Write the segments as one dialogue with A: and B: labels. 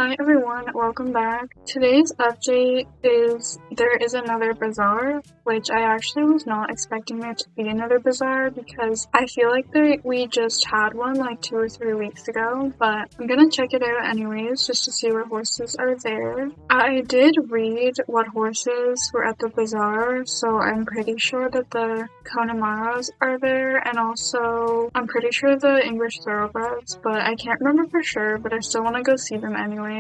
A: Hi everyone, welcome back. Today's update is there is another Bazaar, which I actually was not expecting there to be another Bazaar because I feel like we just had one like 2 or 3 weeks ago, but I'm gonna check it out anyways just to see what horses are there. I did read what horses were at the Bazaar, so I'm pretty sure that the Conemaras are there, and also I'm pretty sure the English Thoroughbreds, but I can't remember for sure, but I still want to go see them anyways.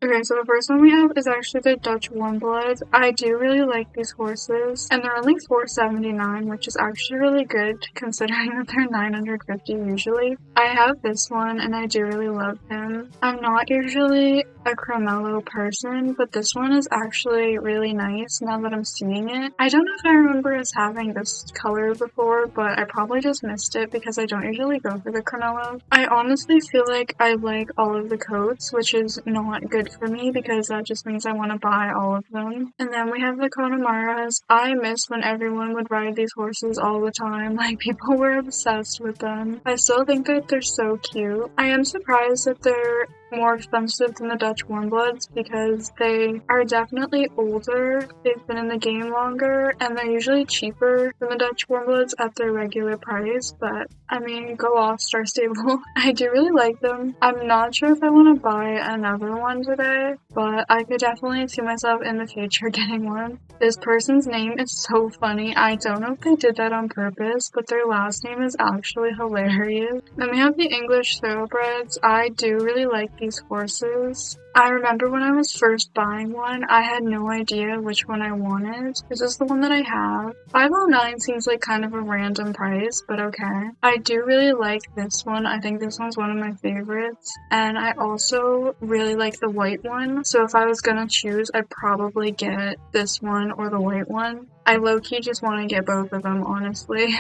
A: Okay, so the first one we have is actually the Dutch Warmbloods. I do really like these horses, and they're only $479, which is actually really good considering that they're $950 usually. I have this one, and I do really love him. I'm not usually a Cremello person, but this one is actually really nice now that I'm seeing it. I don't know if I remember us having this color before, but I probably just missed it because I don't usually go for the Cremello. I honestly feel like I like all of the coats, which is not good for me because that just means I want to buy all of them. And then we have the Conemaras. I miss when everyone would ride these horses all the time. Like, people were obsessed with them. I still think that they're so cute. I am surprised that they're more expensive than the Dutch Warmbloods because they are definitely older, they've been in the game longer, and they're usually cheaper than the Dutch Warmbloods at their regular price, but I mean, go off, Starstable. I do really like them. I'm not sure if I want to buy another one today, but I could definitely see myself in the future getting one. This person's name is so funny. I don't know if they did that on purpose, but their last name is actually hilarious. Then we have the English Thoroughbreds. I do really like these horses. I remember when I was first buying one, I had no idea which one I wanted. This is the one that I have. 509 seems like kind of a random price, but okay. I do really like this one. I think this one's one of my favorites. And I also really like the white one. So if I was gonna choose, I'd probably get this one or the white one. I low-key just want to get both of them, honestly.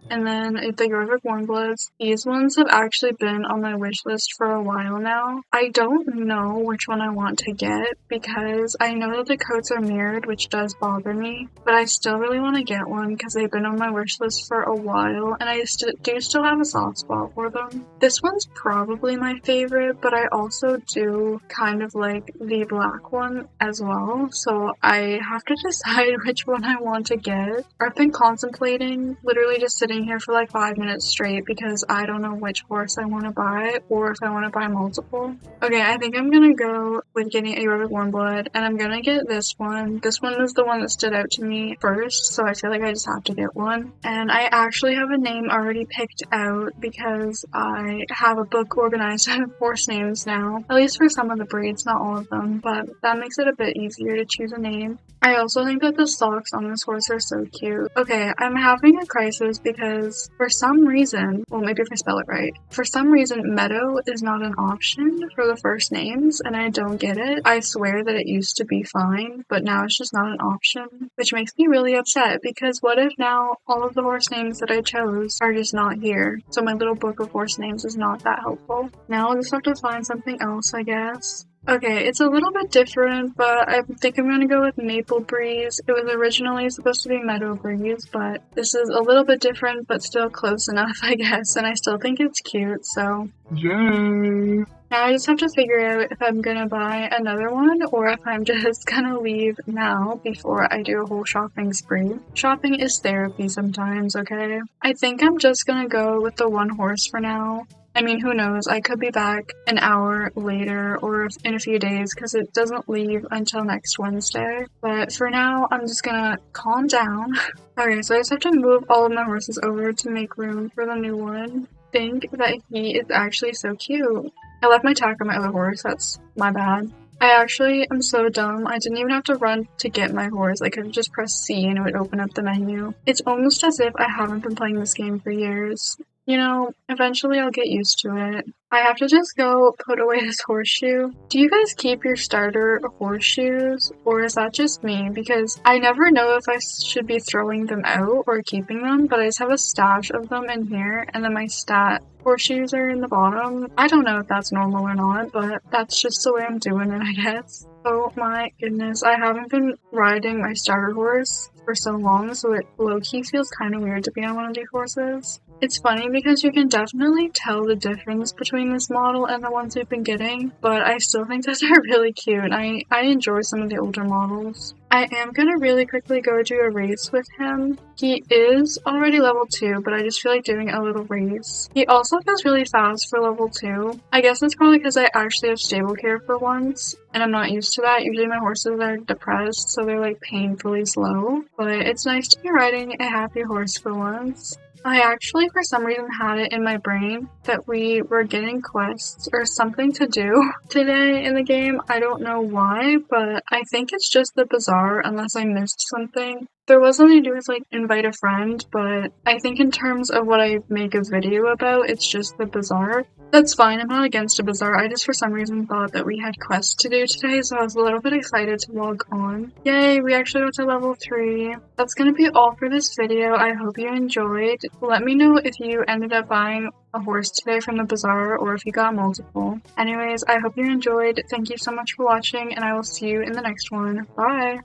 A: And then the Yorvik Warmbloods. These ones have actually been on my wish list for a while now. I don't know which one I want to get because I know that the coats are mirrored, which does bother me, but I still really want to get one because they've been on my wish list for a while and I do still have a soft spot for them. This one's probably my favorite, but I also do kind of like the black one as well, so I have to decide which one I want to get. I've been contemplating literally just sitting here for like 5 minutes straight because I don't know which horse I want to buy or if I want to buy multiple. Okay, I think I'm gonna go with getting a Yorvik Warmblood, and I'm gonna get this one. This one was the one that stood out to me first, so I feel like I just have to get one. And I actually have a name already picked out because I have a book organized out of horse names now, at least for some of the breeds, not all of them, but that makes it a bit easier to choose a name. I also think that the socks on this horse are so cute. Okay, I'm having a crisis because for some reason, well, maybe if I spell it right, for some reason Meadow is not an option for the first names, and I don't get it. I swear that it used to be fine, but now it's just not an option, which makes me really upset because what if now all of the horse names that I chose are just not here? So my little book of horse names is not that helpful. Now I'll just have to find something else, I guess. Okay, it's a little bit different, but I think I'm gonna go with Maple Breeze. It was originally supposed to be Meadow Breeze, but this is a little bit different, but still close enough, I guess, and I still think it's cute, so yay! Now I just have to figure out if I'm gonna buy another one or if I'm just gonna leave now before I do a whole shopping spree. Shopping is therapy sometimes, okay? I think I'm just gonna go with the one horse for now. I mean, who knows, I could be back an hour later or in a few days because it doesn't leave until next Wednesday. But for now, I'm just gonna calm down. Okay, so I just have to move all of my horses over to make room for the new one. I think that he is actually so cute. I left my tack on my other horse, that's my bad. I actually am so dumb. I didn't even have to run to get my horse. I could have just pressed C and it would open up the menu. It's almost as if I haven't been playing this game for years. You know, eventually I'll get used to it. I have to just go put away this horseshoe. Do you guys keep your starter horseshoes, or is that just me? Because I never know if I should be throwing them out or keeping them, but I just have a stash of them in here, and then my stat horseshoes are in the bottom. I don't know if that's normal or not, but that's just the way I'm doing it, I guess. Oh my goodness, I haven't been riding my starter horse for so long, so it low-key feels kind of weird to be on one of these horses. It's funny because you can definitely tell the difference between between this model and the ones we've been getting, but I still think that they're really cute. I enjoy some of the older models. I am gonna really quickly go do a race with him. He is already level 2, but I just feel like doing a little race. He also goes really fast for level 2. I guess that's probably because I actually have stable care for once, and I'm not used to that. Usually my horses are depressed, so they're like painfully slow, but it's nice to be riding a happy horse for once. I actually, for some reason, had it in my brain that we were getting quests or something to do today in the game. I don't know why, but I think it's just the Bazaar, unless I missed something. There was something to do with, like, invite a friend, but I think in terms of what I make a video about, it's just the Bazaar. That's fine, I'm not against a Bazaar, I just for some reason thought that we had quests to do today, so I was a little bit excited to log on. Yay, we actually got to level 3. That's gonna be all for this video. I hope you enjoyed. Let me know if you ended up buying a horse today from the Bazaar or if you got multiple. Anyways, I hope you enjoyed. Thank you so much for watching, and I will see you in the next one. Bye!